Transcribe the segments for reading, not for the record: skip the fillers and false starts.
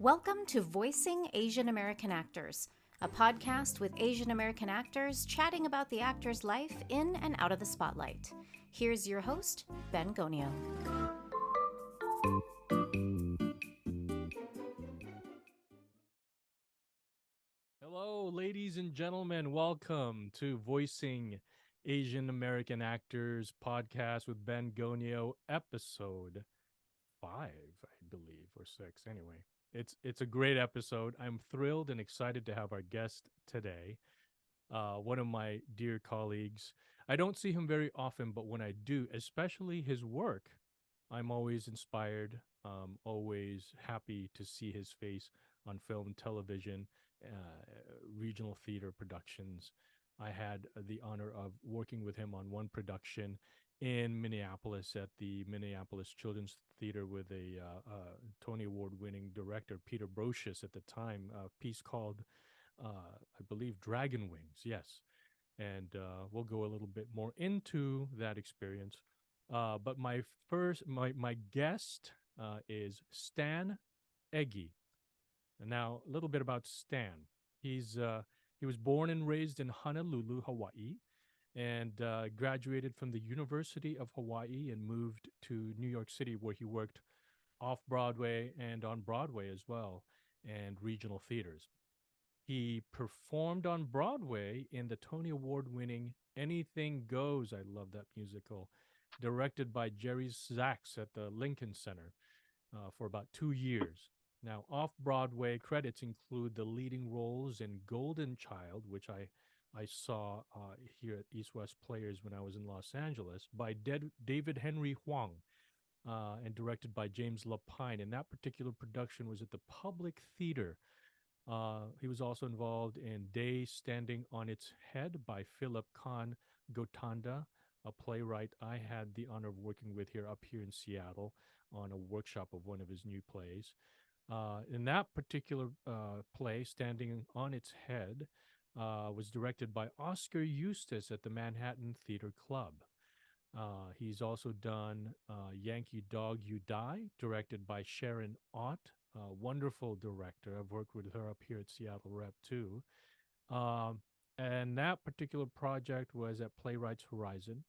Welcome to Voicing Asian American Actors, a podcast with Asian American actors chatting about the actor's life in and out of the spotlight. Here's your host, Ben Gonio. Hello, ladies and gentlemen. Welcome to Voicing Asian American Actors podcast with Ben Gonio, episode 5, I believe, or 6. Anyway, it's a great episode. I'm thrilled and excited to have our guest today, one of my dear colleagues. I don't see him very often, but when I do, especially his work, I'm always inspired, always happy to see his face on film, television, regional theater productions. I had the honor of working with him on one production in Minneapolis at the Minneapolis Children's Theater with a Tony Award winning director, Peter Brocious, at the time, a piece called, I believe, Dragon Wings. Yes. And we'll go a little bit more into that experience. But my guest is Stan Egi. And now a little bit about Stan. He was born and raised in Honolulu, Hawaii, and graduated from the University of Hawaii and moved to New York City, where he worked off Broadway and on Broadway as well, and regional theaters. He performed on Broadway in the Tony Award winning Anything Goes. I love that musical, directed by Jerry Zaks at the Lincoln Center for about 2 years. Now, off Broadway credits include the leading roles in Golden Child, which I saw here at East West Players when I was in Los Angeles, by David Henry Hwang, and directed by James Lapine. And that particular production was at the Public Theater. He was also involved in Day Standing on Its Head by Philip Kahn Gotanda, a playwright I had the honor of working with here in Seattle on a workshop of one of his new plays. In that particular play, Standing on Its Head, was directed by Oscar Eustis at the Manhattan Theater Club. He's also done Yankee Dog You Die, directed by Sharon Ott, a wonderful director. I've worked with her up here at Seattle Rep too. And that particular project was at Playwrights Horizon.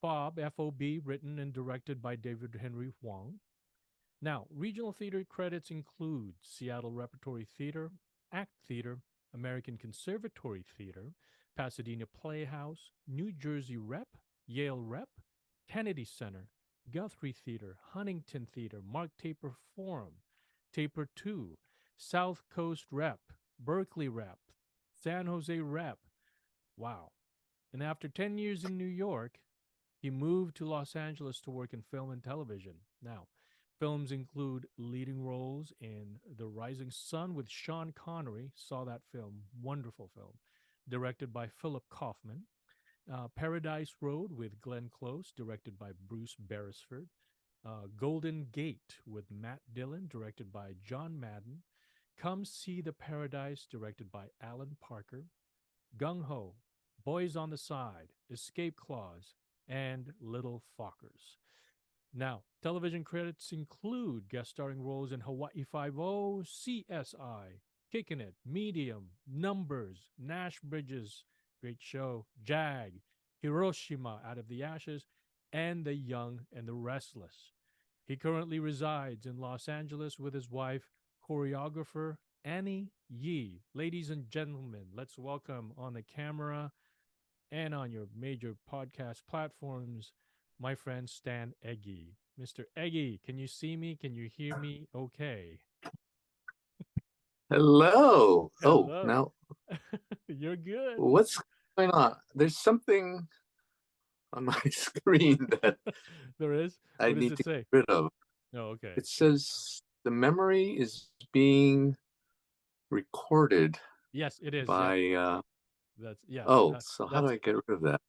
FOB, written and directed by David Henry Hwang. Now, regional theater credits include Seattle Repertory Theater, ACT Theater, American Conservatory Theater, Pasadena Playhouse, New Jersey Rep, Yale Rep, Kennedy Center, Guthrie Theater, Huntington Theater, Mark Taper Forum, Taper 2, South Coast Rep, Berkeley Rep, San Jose Rep. Wow. And after 10 years in New York, he moved to Los Angeles to work in film and television. Now, films include leading roles in The Rising Sun with Sean Connery. Saw that film. Wonderful film. Directed by Philip Kaufman. Paradise Road with Glenn Close, directed by Bruce Beresford. Golden Gate with Matt Dillon, directed by John Madden. Come See the Paradise, directed by Alan Parker. Gung Ho, Boys on the Side, Escape Clause, and Little Fockers. Now, television credits include guest starring roles in Hawaii Five-0, CSI, Kickin' It, Medium, Numbers, Nash Bridges, great show, Jag, Hiroshima, Out of the Ashes, and The Young and the Restless. He currently resides in Los Angeles with his wife, choreographer Annie Yee. Ladies and gentlemen, let's welcome on the camera and on your major podcast platforms, my friend Stan Egi. Mr. Egi, can you see me? Can you hear me? Okay. Hello. Hello. Oh, now you're good. What's going on? There's something on my screen that there is. I what does need it to say? get rid of. Oh, okay. It says the memory is being recorded. Yes, it is. By yeah. That's yeah. Oh, so how do I get rid of that?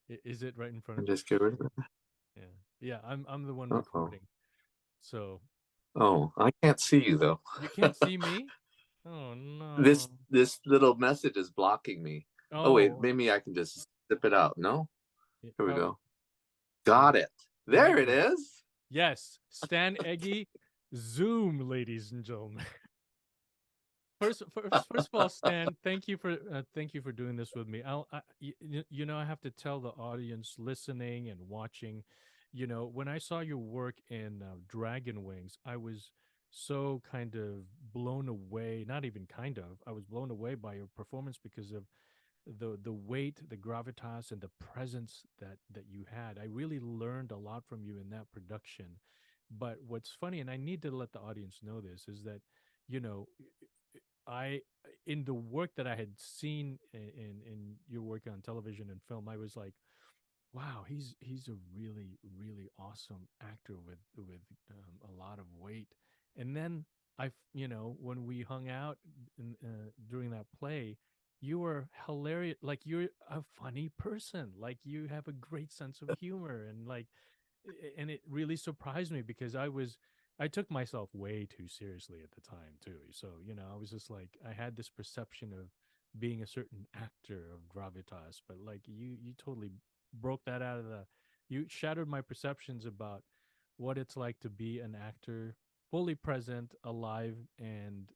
Is it right in front of you? Just get rid of it. Yeah. I'm the one recording. So. Oh, I can't see you though. You can't see me? Oh no. This little message is blocking me. Oh wait, maybe I can just zip it out. No? Here we go. Got it. There it is. Yes. Stan Egi, Zoom, ladies and gentlemen. First of all, Stan, thank you for doing this with me. I have to tell the audience listening and watching, when I saw your work in Dragon Wings, I was so kind of blown away. Not even kind of. I was blown away by your performance because of the weight, the gravitas, and the presence that you had. I really learned a lot from you in that production. But what's funny, and I need to let the audience know this, is that you know I in the work that I had seen in your work on television and film, I was like, wow, he's a really awesome actor with a lot of weight. And then when we hung out during that play, you were hilarious. Like you're a funny person. Like you have a great sense of humor, and and it really surprised me because I took myself way too seriously at the time too. So, I was just like I had this perception of being a certain actor of gravitas, but like you totally broke that out of the you shattered my perceptions about what it's like to be an actor fully present, alive, and,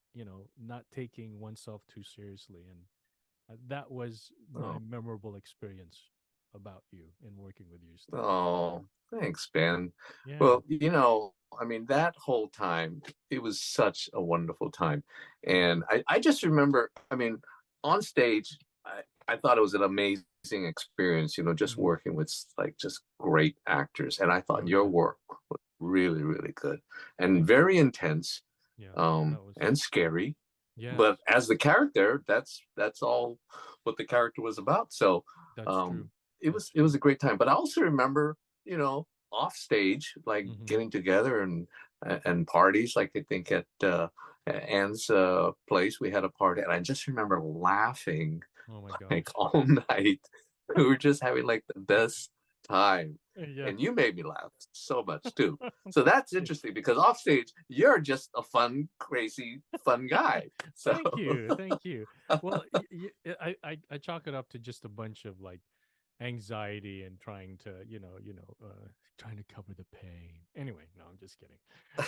not taking oneself too seriously. And that was my Oh, memorable experience about you and working with you, Stan. oh, thanks, Ben. Yeah. Well, I mean, that whole time, it was such a wonderful time. And I just remember, I mean, on stage, I thought it was an amazing experience, just Mhm. working with like just great actors. And I thought Oh your yeah. work was really, really good and Thank you. very intense, Yeah, that was and scary. yes, But as the character, that's all what the character was about. So that's true. um, it That's was it true. was a great time. But I also remember, off stage, like Mhm. getting together and parties. Like I think at Anne's place, we had a party, and I just remember laughing Oh my like gosh. all night. We were just having like the best time. Yeah. And you made me laugh so much too. So that's interesting because off stage, you're just a fun, crazy, fun guy. So Thank you. Thank you. Well, I chalk it up to just a bunch of like anxiety and trying to, trying to cover the pain. Anyway, no, I'm just kidding.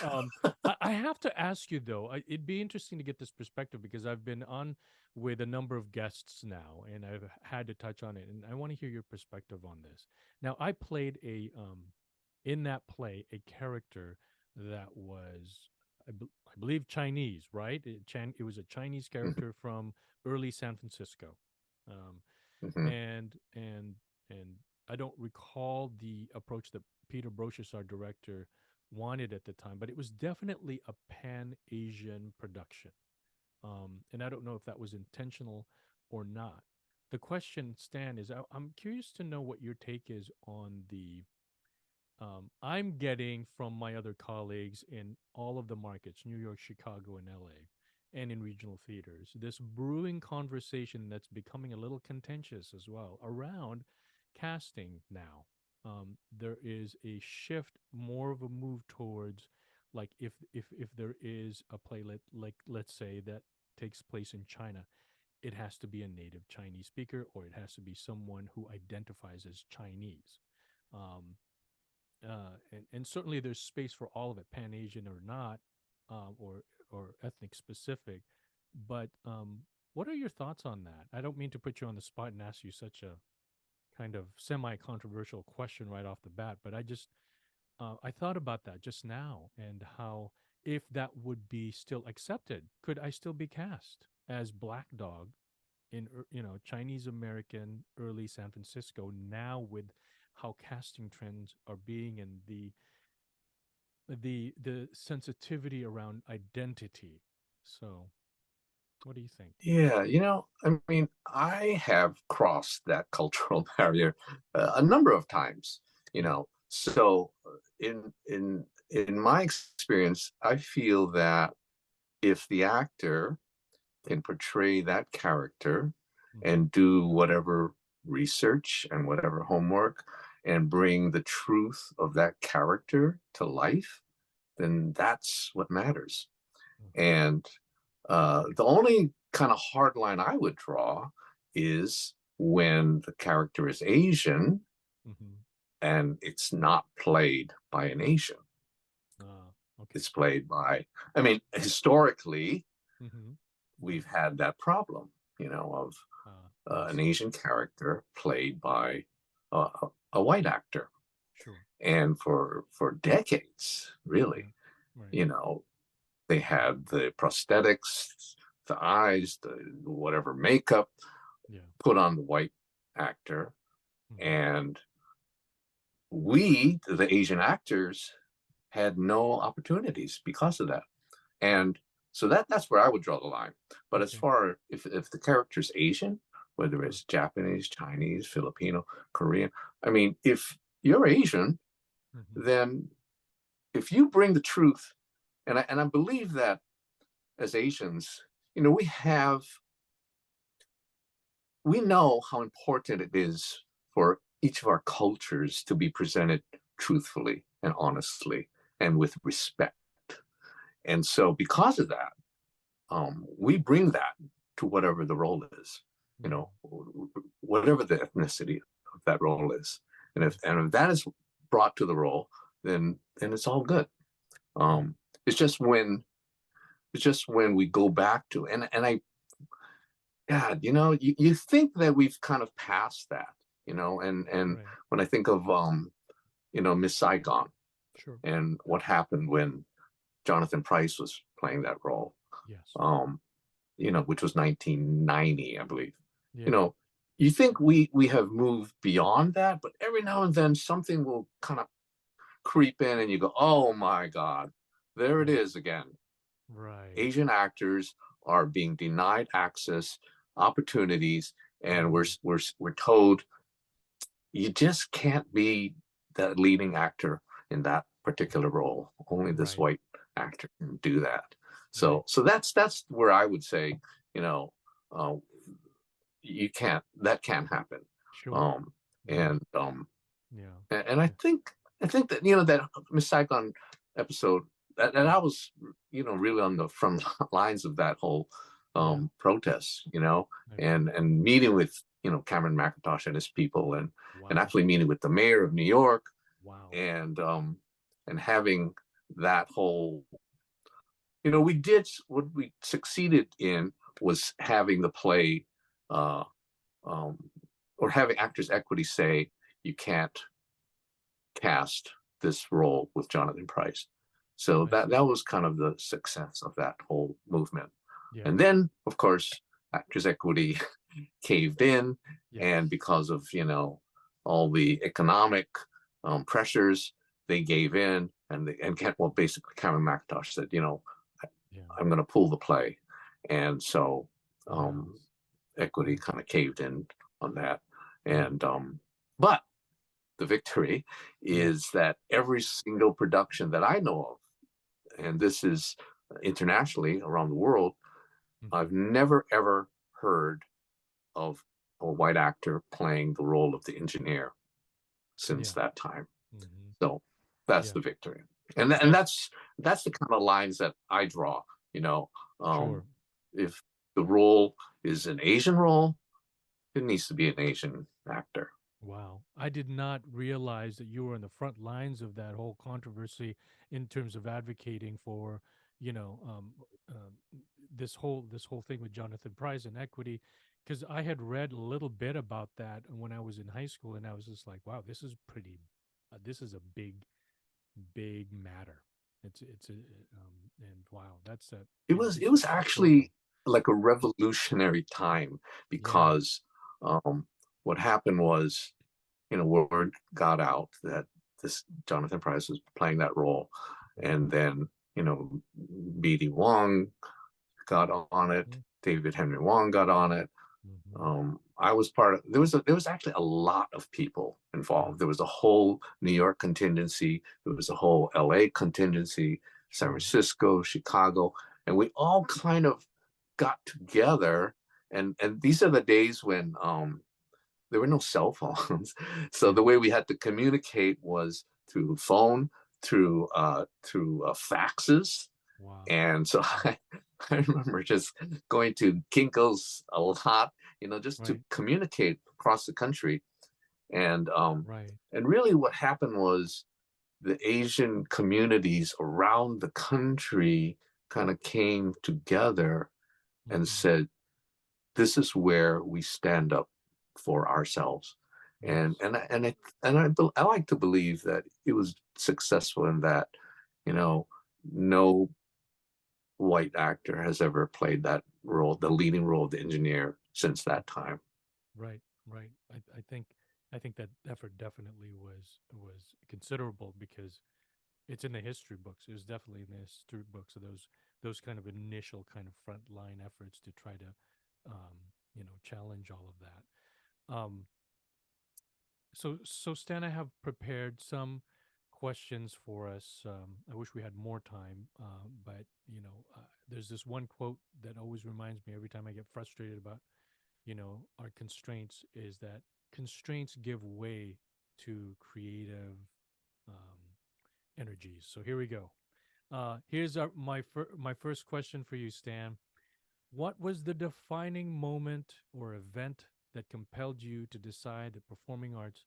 Um, I have to ask you though, it'd be interesting to get this perspective because I've been on with a number of guests now, and I've had to touch on it, and I want to hear your perspective on this. Now, I played in that play a character that was I believe Chinese, right? It was a Chinese Mhm, character from early San Francisco. Um, mhm. and and I don't recall the approach that Peter Brocious, our director, wanted at the time, but it was definitely a pan Asian production. And I don't know if that was intentional or not. The question, Stan, is I'm curious to know what your take is on the I'm getting from my other colleagues in all of the markets, New York, Chicago, and LA, and in regional theaters, this brewing conversation that's becoming a little contentious as well around casting now. There is a shift, more of a move towards like if there is a play like let's say that takes place in China, it has to be a native Chinese speaker or it has to be someone who identifies as Chinese. Um, and certainly there's space for all of it, Pan Asian or not, or ethnic specific. But what are your thoughts on that? I don't mean to put you on the spot and ask you such a kind of semi-controversial question right off the bat, but I thought about that just now and how if that would be still accepted, could I still be cast as Black Dog in Chinese American early San Francisco now with how casting trends are being and the sensitivity around identity. So, what do you think? Yeah, I mean, I have crossed that cultural barrier a number of times, Mm, So in my experience, I feel that if the actor can portray that character mm-hmm, and do whatever research and whatever homework and bring the truth of that character to life, then that's what matters. mm-hmm, And the only kind of hard line I would draw is when the character is Asian mm-hmm. and it's not played by an Asian. Ah, it's played by, I mean, historically, Mm-hmm. we've had that problem, of an Asian character played by a, a white actor. Sure. And for decades, really, Yeah. Right. they had the prosthetics, the eyes, the whatever makeup Yeah. put on the white actor. Mm-hmm. And we, the Asian actors, had no opportunities because of that. And so that's where I would draw the line. But as Okay. far if the character's Asian, whether Sure. it's Japanese, Chinese, Filipino, Korean, I mean, if you're Asian, Mm-hmm. then if you bring the truth, and I believe that as Asians, we know how important it is for each of our cultures to be presented truthfully and honestly and with respect. And so because of that, we bring that to whatever the role is, Yeah. whatever the ethnicity of that role is. And if that is brought to the role, then it's all good. It's just when we go back to, and I, God, you think that we've kind of passed that, and Right. when I think of Miss Saigon Sure. and what happened when Jonathan Pryce was playing that role, Yes. which was 1990, I believe. Yeah. You think we have moved beyond that, but every now and then something will kind of creep in and you go, oh my God, there it is again. Right. Asian actors are being denied access, opportunities, and we're told you just can't be that leading actor in that particular role. Only this Right. white actor can do that. Right. So that's where I would say, uh, that can't happen. Sure. Yeah. And Yeah. and I think that that Miss Saigon episode that I was really on the front lines of that whole Yeah. protest, Okay. and meeting with Cameron McIntosh and his people, and Wow. actually meeting with the mayor of New York, Wow. and having that whole, we did what we succeeded in was having the play, uh, um, or having Actors Equity say you can't cast this role with Jonathan Pryce. So that was kind of the success of that whole movement. Yeah. And then, of course, Actors Equity caved in, Yes. and because of all the economic pressures, they gave in, and basically Cameron McIntosh said, Yeah. I'm going to pull the play, and so Yes. Equity kind of caved in on that, and but the victory is that every single production that I know of, and this is internationally around the world, I've never ever heard of a white actor playing the role of the engineer since that time. Mm-hmm. So that's the victory, and that's the kind of lines that I draw. Sure. If the role is an Asian role, it needs to be an Asian actor. Wow. I did not realize that you were in the front lines of that whole controversy in terms of advocating for, you know, um, um, this whole thing with Jonathan Pryce and equity, because I had read a little bit about that when I was in high school, and I was just like, wow, this is a big matter. It's a and wow, that's a It was actually like a revolutionary time, yeah. because what happened was, word got out that this Jonathan Pryce was playing that role, and then B.D. Wong got on it, David Henry Wong got on it. I was part of. There was actually a lot of people involved. There was a whole New York contingency. There was a whole L.A. contingency, San Francisco, Chicago, and we all kind of got together. And these are the days when there were no cell phones, so the way we had to communicate was through phone, through faxes. Wow. And so I remember just going to Kinko's a lot, just to communicate across the country. And Right. and really what happened was the Asian communities around the country kind of came together and said, this is where we stand up for ourselves. And Yes. I like to believe that it was successful in that, you know, no white actor has ever played that role, the leading role of the engineer, since that time. Right, right. I think that effort definitely was considerable because it's in the history books. It was definitely in the history books of those kind of initial kind of frontline efforts to try to challenge all of that. So Stan, I have prepared some questions for us. I wish we had more time, but there's this one quote that always reminds me every time I get frustrated about our constraints, is that constraints give way to creative um, energies. So here we go. Here's my first question for you, Stan. What was the defining moment or event that compelled you to decide that performing arts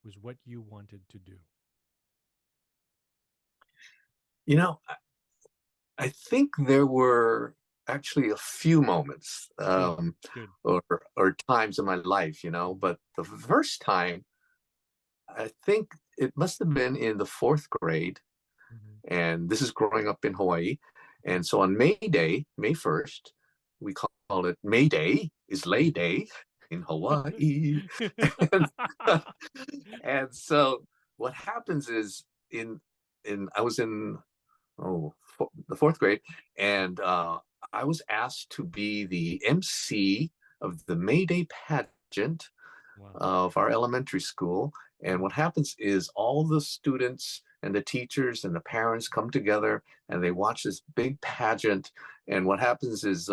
was what you wanted to do? You know, I think there were actually a few moments, Good, good. or times in my life, but the first time, I think it must have been in the fourth grade, Mm-hmm. and this is growing up in Hawaii. And so on May Day, May 1st, we call it May Day is Lay Day in Hawaii. and, and so what happens is in I was in the fourth grade, and I was asked to be the MC of the May Day pageant Wow. of our elementary school. And Mm. what happens is all the students and the teachers and the parents come together and they watch this big pageant. And what happens is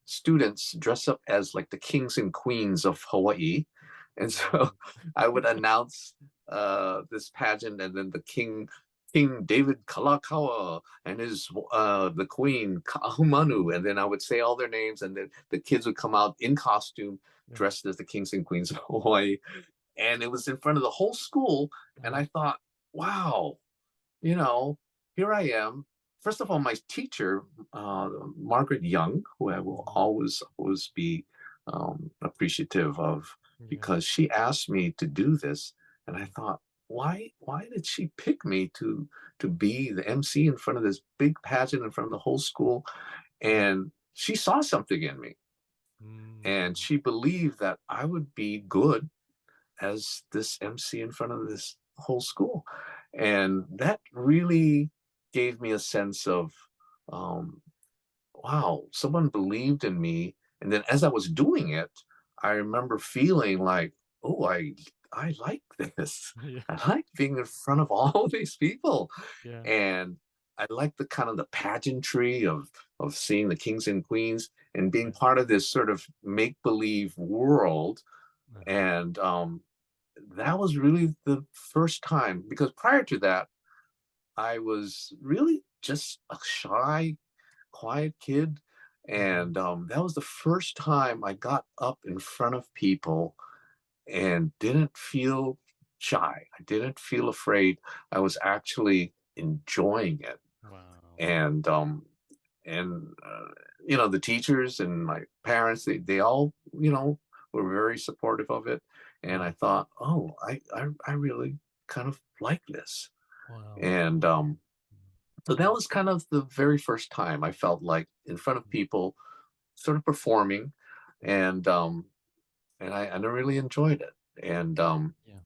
students dress up as like the kings and queens of Hawaii. And so Wow. I would announce this pageant, and then the King David Kalakaua and his the Queen Kahumanu, and then I would say all their names, and then the kids would come out in costume, Yeah. dressed as the kings and queens of Hawaii, and it was in front of the whole school. And Uh-huh. I thought, wow, you know, here I am. First of all, my teacher, Margaret Young, who I will Mhm. always be appreciative of, Yeah. because she asked me to do this, and I Mm. thought, why did she pick me to be the MC in front of this big pageant in front of the whole school? Yeah. And she saw something in me, and Mm. she believed that I would be good as this MC in front of this whole school. And that really gave me a sense of, um, wow, someone believed in me. And then as I was doing it, I remember feeling like, oh, I like this. Yeah. I like being in front of all these people. Yeah. And I like the kind of the pageantry of seeing the kings and queens and being Right. part of this sort of make-believe world. Uh-huh. And that was really the first time, because prior to that, I was really just a shy, quiet kid. Mhm. And that was the first time I got up in front of people and didn't feel shy. I didn't feel afraid. I was actually enjoying it. Wow. And and the teachers and my parents, they all were very supportive of it. And I Wow. thought, oh, I really kind of like this. Wow. And so that was kind of the very first time I felt like in front of people, sort of performing. and I really enjoyed it. and Yeah.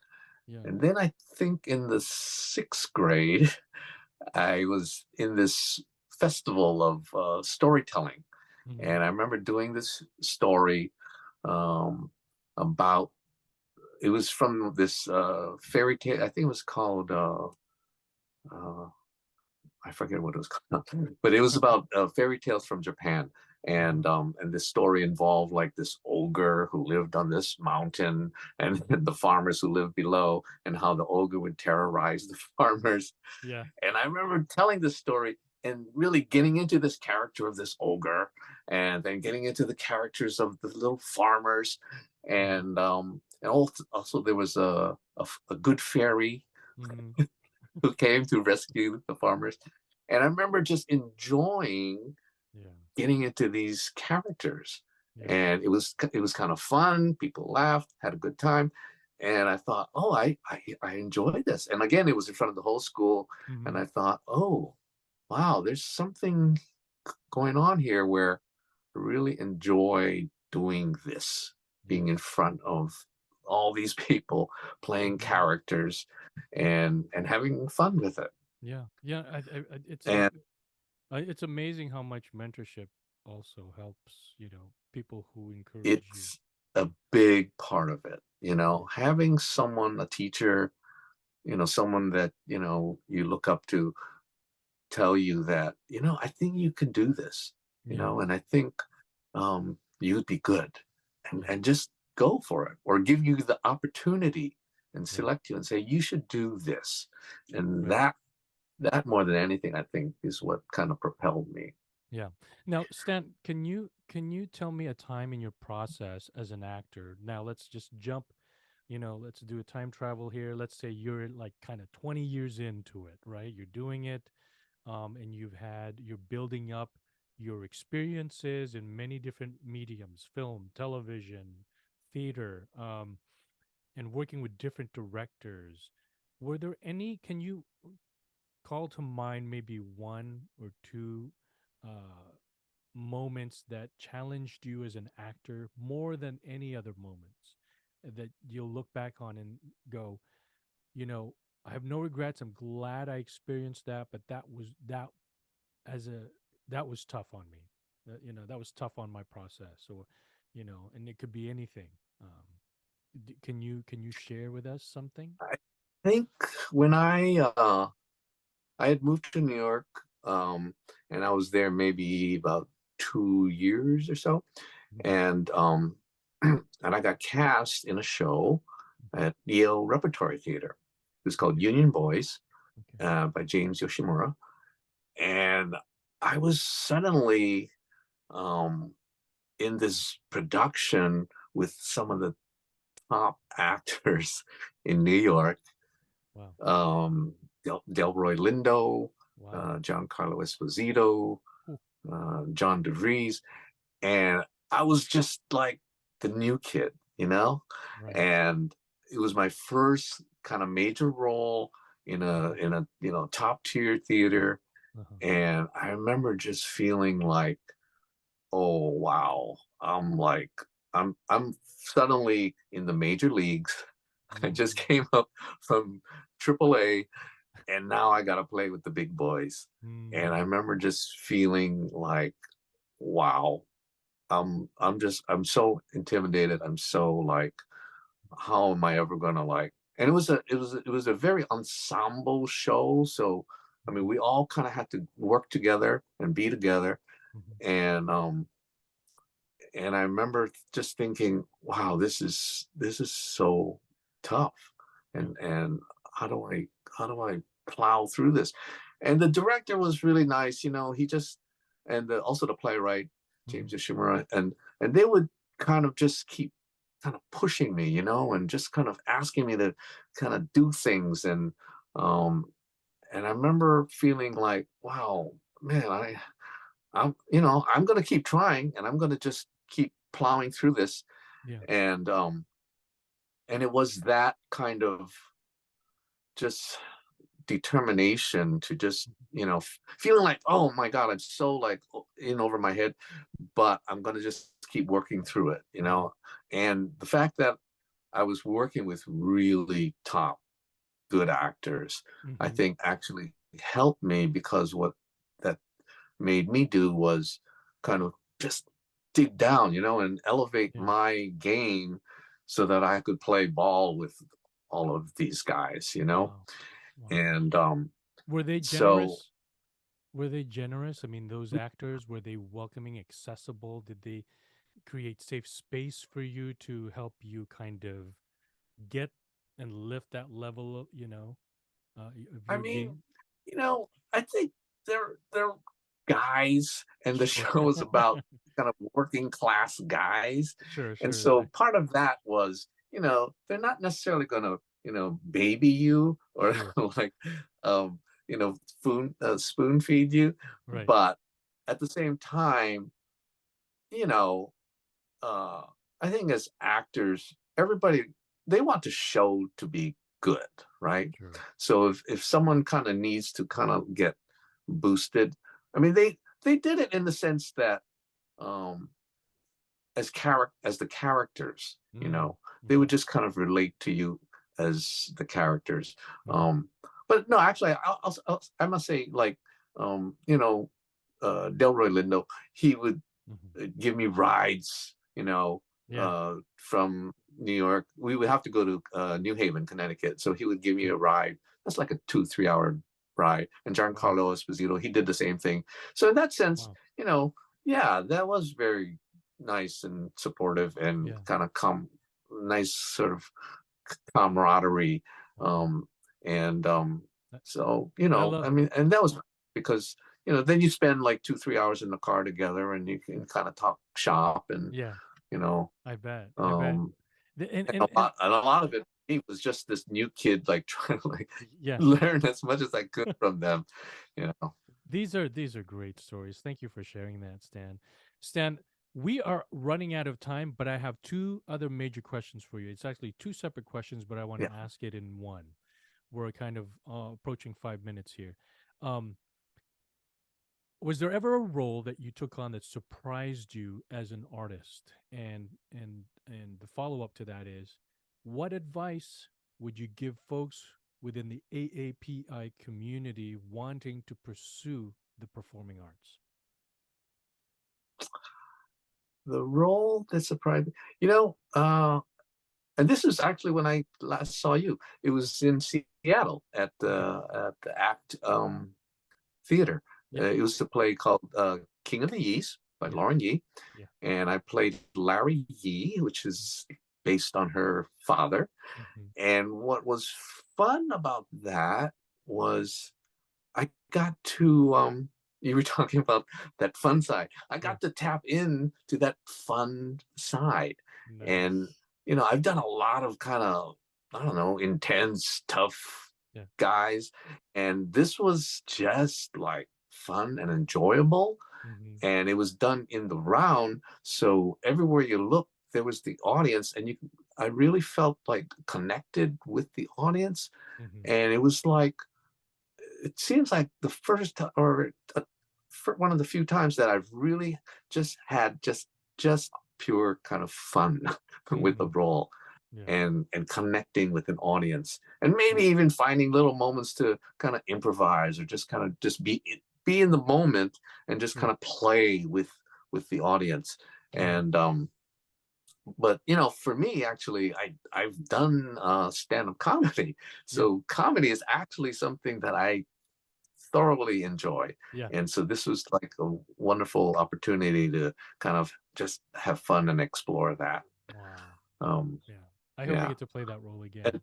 Yeah. and then I think in the sixth grade I was in this festival of storytelling, Mhm. and I remember doing this story um, about. It was from this fairy tale. I think it was called. Uh, I forget what it was called, but it was about fairy tales from Japan. Uh-huh. And this story involved like this ogre who lived on this mountain, and Mhm. the farmers who lived below, and how the ogre would terrorize the farmers. Yeah. And I remember telling this story and really getting into this character of this ogre, and then getting into the characters of the little farmers. Mhm. And also there was a good fairy. Mhm. who came to rescue the farmers. And I remember just enjoying Yeah. getting into these characters. Yeah. And it was kind of fun. People laughed, had a good time. And I thought, oh, I enjoyed this. And again, it was in front of the whole school. And Hmm. I thought, oh, wow, there's something going on here where I really enjoy doing this, being Yeah. in front of all these people, playing Hmm. characters, and having fun with it. Yeah. Yeah. And It's amazing how much mentorship also helps, people who encourage you. it's a big part of it, Yeah. having someone, a teacher, someone that, you look up to, tell you that, I think you can do this, Yeah. and I think you'd be good, and Yeah. and just go for it, or give you the opportunity and Right. select you and say you should do this. And Right. that more than anything, I think, is what kind of propelled me. Yeah. Now, Stan, can you tell me a time in your process as an actor? Now, let's just jump, let's do a time travel here. Let's say you're like kind of 20 years into it, right? You're doing it, and you're building up your experiences in many different mediums, film, television, theater, and working with different directors. Were there any, can you call to mind maybe one or two uh, moments that challenged you as an actor more than any other moments that you'll look back on and go, you know, I have no regrets. I'm glad I experienced that, but as a that was tough on me. That was tough on my process. So, and it could be anything. Um, can you share with us something? I think when I had moved to New York, um, and I was there maybe about 2 years or so, Mhm. and and I got cast in a show at Yale Repertory Theater. It was called Okay. Union Boys, Okay. by James Yoshimura, and I was suddenly um, in this production with some of the top actors in New York, Wow. Delroy Lindo, Wow. Giancarlo Esposito, Ooh, John DeVries, and I was just like the new kid, right. and it was my first kind of major role in a top tier theater, Uh-huh. and I remember just feeling like, oh wow, I'm suddenly in the major leagues. I just Mm, came up from AAA, and now I got to play with the big boys. And I mm, remember just feeling like, wow, I'm so intimidated. I'm so like, how am I ever gonna like? And it was a very ensemble show. So I mean, mhm, we all kind of had to work together and be together. mhm. And I remember just thinking, wow, this is so tough. Yeah. And how do I how do I plow through this? And the director was really nice, he just, and also the playwright, Mhm. James Yoshimura, and they would kind of just keep kind of pushing me, and just kind of asking me to kind of do things. Um and I remember feeling like, wow, man, I'm going to keep trying, and I'm going to just keep plowing through this. Yeah. And it was that kind of just determination to just, Mhm. feeling like, oh my God, I'm so like in over my head, but I'm going to just keep working through it, Mhm. and the fact that I was working with really top good actors, I Mhm. think actually helped me, because what that made me do was kind of just dig down, and elevate Yeah. my game so that I could play ball with all of these guys. Wow. Wow. And Were they so generous? Were they generous? I mean, those actors, were they welcoming, accessible? Did they create safe space for you to help you kind of get and lift that level of, of I your mean, game? I think they're guys, and the Sure. show is about kind of working class guys. Sure, And sure. so part of that was, they're not necessarily going to baby you, or Sure. like, spoon feed you. Right. But at the same time, you know, uh, I think as actors, everybody, they want the show to be good, right? Sure. So if someone kind of needs to kind of get boosted, I mean, they did it in the sense that, um, as the characters, Mm. they Mm-hmm. would just kind of relate to you as the characters. Mm-hmm. But no, actually, I must say, like, Delroy Lindo, he would Mm-hmm. give me rides, Yeah. from New York. We would have to go to New Haven, Connecticut. So he would give me Mm. a ride. That's like a 2, 3 hour ride. And Wow. Giancarlo Esposito, he did the same thing. So in that sense, Wow. yeah, that was very nice and supportive and Yeah. kind of nice sort of camaraderie. Wow. Um, and I so, I love. I mean, and that was because, then you spend like 2, 3 hours in the car together and you can kind of talk shop and, Yeah. you know, I bet. I bet. um, The- And and and and a lot of it, he was just this new kid, like trying to like yeah. learn as much as I could from them, you know. These are great stories. Thank you for sharing that, Stan. Stan, we are running out of time, but I have two other major questions for you. It's actually two separate questions, but I want Yeah. to ask it in one. We're kind of approaching 5 minutes here. Um, was there ever a role that you took on that surprised you as an artist? And the follow up to that is, what advice would you give folks within the AAPI community wanting to pursue the performing arts? The role that surprised me, you know, and this is actually when I last saw you. It was in Seattle Okay. at the ACT Theater. Yep. It was a play called King of the Yees by Yeah. Lauren Yee, Yeah. and I played Larry Yee, which is based on her father. Hmm. And what was fun about that was I got to you were talking about that fun side. I Yeah. got to tap in to that fun side. And Nice. I've done a lot of kind of, I don't know, intense, tough Yeah. guys, and this was just like fun and enjoyable, Hmm. and it was done in the round, so everywhere you look there was the audience, and I really felt like connected with the audience. Hmm. And it was like, it seems like the first time, or for one of the few times that I've really just had just pure kind of fun with the Hmm. role, Yeah. and connecting with an audience, and maybe Wow. even finding little moments to kind of improvise, or just kind of just be in the moment and just kind Sure. of play with the audience. Hmm. And but for me, actually, I've done stand-up comedy, Yeah. so comedy is actually something that I thoroughly enjoy. Yeah. And so this was like a wonderful opportunity to kind of just have fun and explore that. Wow. um Yeah. I hope you yeah. get to play that role again. And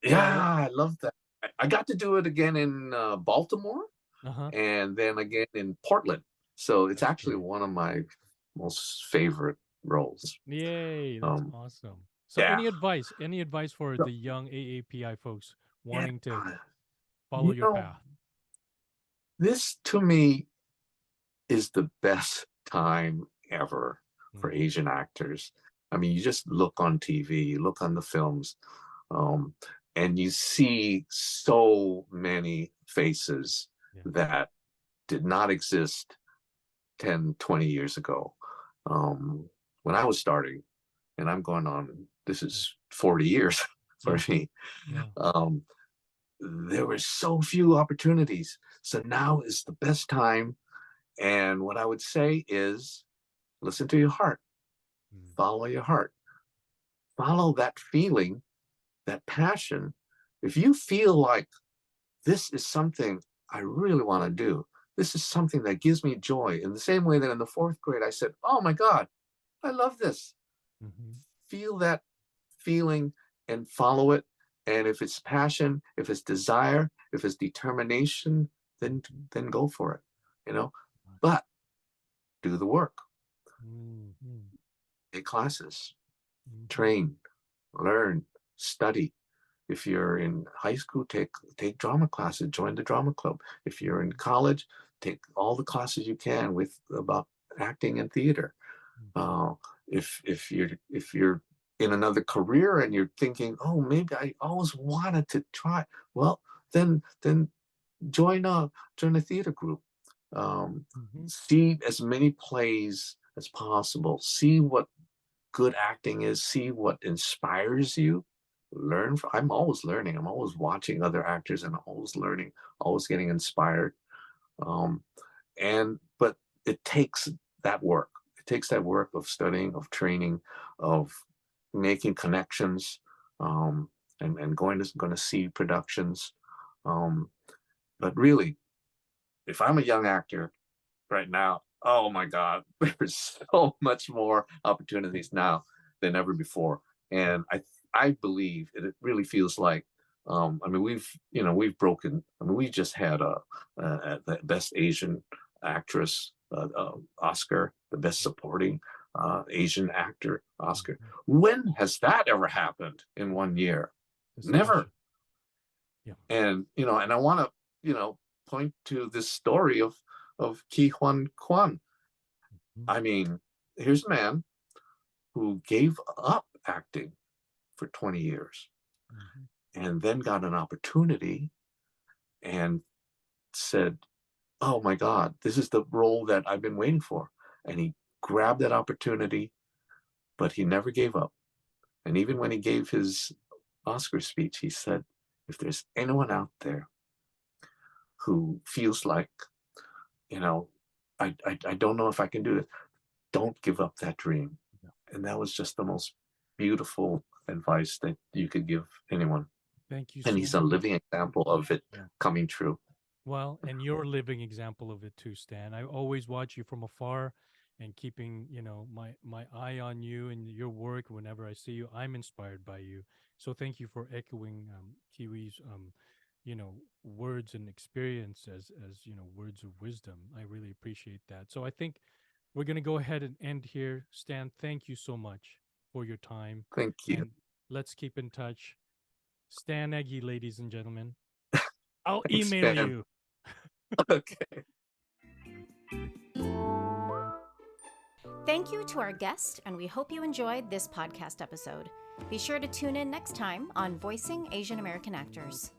Yeah. yeah, I love that. I got to do it again in Baltimore, Uh huh. and then again in Portland. So it's That's actually great. one of my most favorite roles. Yay, that's um awesome. So yeah. any advice for So, the young AAPI folks yeah, wanting to follow you your know path? this to me is the best time ever for Mm, Asian actors. I mean, you just look on TV, you look on the films, um, and you see so many faces yeah. that did not exist 10, 20 years ago. Um, when I was starting, and I'm going on, this Yeah. is 40 years for Yeah. me, Yeah. um, there were so few opportunities. So now is the best time. And what I would say is, listen to your heart, Mm, follow your heart, follow that feeling, that passion. If you feel like this is something I really want to do, this is something that gives me joy, in the same way that in the fourth grade I said, oh my God, I love this. mm-hmm. Feel that feeling and follow it. And if it's passion, if it's desire, if it's determination, then go for it, you know. But do the work, Mm-hmm. take classes, Mm-hmm. train, learn, study. If you're in high school, take drama classes, join the drama club. If you're in college, take all the classes you can with about acting and theater. Uh, if you're in another career and you're thinking, oh, maybe I always wanted to try, well, then join a theater group. See as many plays as possible. See what good acting is. See what inspires you. Learn from. I'm always learning. I'm always watching other actors, and I'm always learning. Always getting inspired. Um, and but it takes that work. It takes that work of studying, of training, of making connections, and going to see productions. Um, but really, if I'm a young actor right now, oh my God, there's so much more opportunities now than ever before. And I believe it really feels like, I mean, we've broken. I mean, we just had the best Asian actress Oscar, the best supporting Asian actor Oscar. When has that ever happened in one year? Never. Yeah. And and I want to point to this story of Ki Huan Kwan. I mean, here's a man who gave up acting for 20 years and then got an opportunity and said, oh my God, this is the role that I've been waiting for. And he grabbed that opportunity, but he never gave up. And even when he gave his Oscar speech, he said, if there's anyone out there who feels like, I don't know if I can do it, don't give up that dream. Yeah. And that was just the most beautiful advice that you could give anyone. Thank you And so he's a much. living example of it coming true. Well, and you're a living example of it too, Stan. I always watch you from afar and keeping, my eye on you and your work. Whenever I see you, I'm inspired by you. So thank you for echoing Kiwi's words and experience as words of wisdom. I really appreciate that. So I think we're going to go ahead and end here. Stan, thank you so much for your time. Thank you. And let's keep in touch. Stan Egi, ladies and gentlemen. I'll Thanks, email Ben. you. Okay. Thank you to our guest, and we hope you enjoyed this podcast episode. Be sure to tune in next time on Voicing Asian American Actors.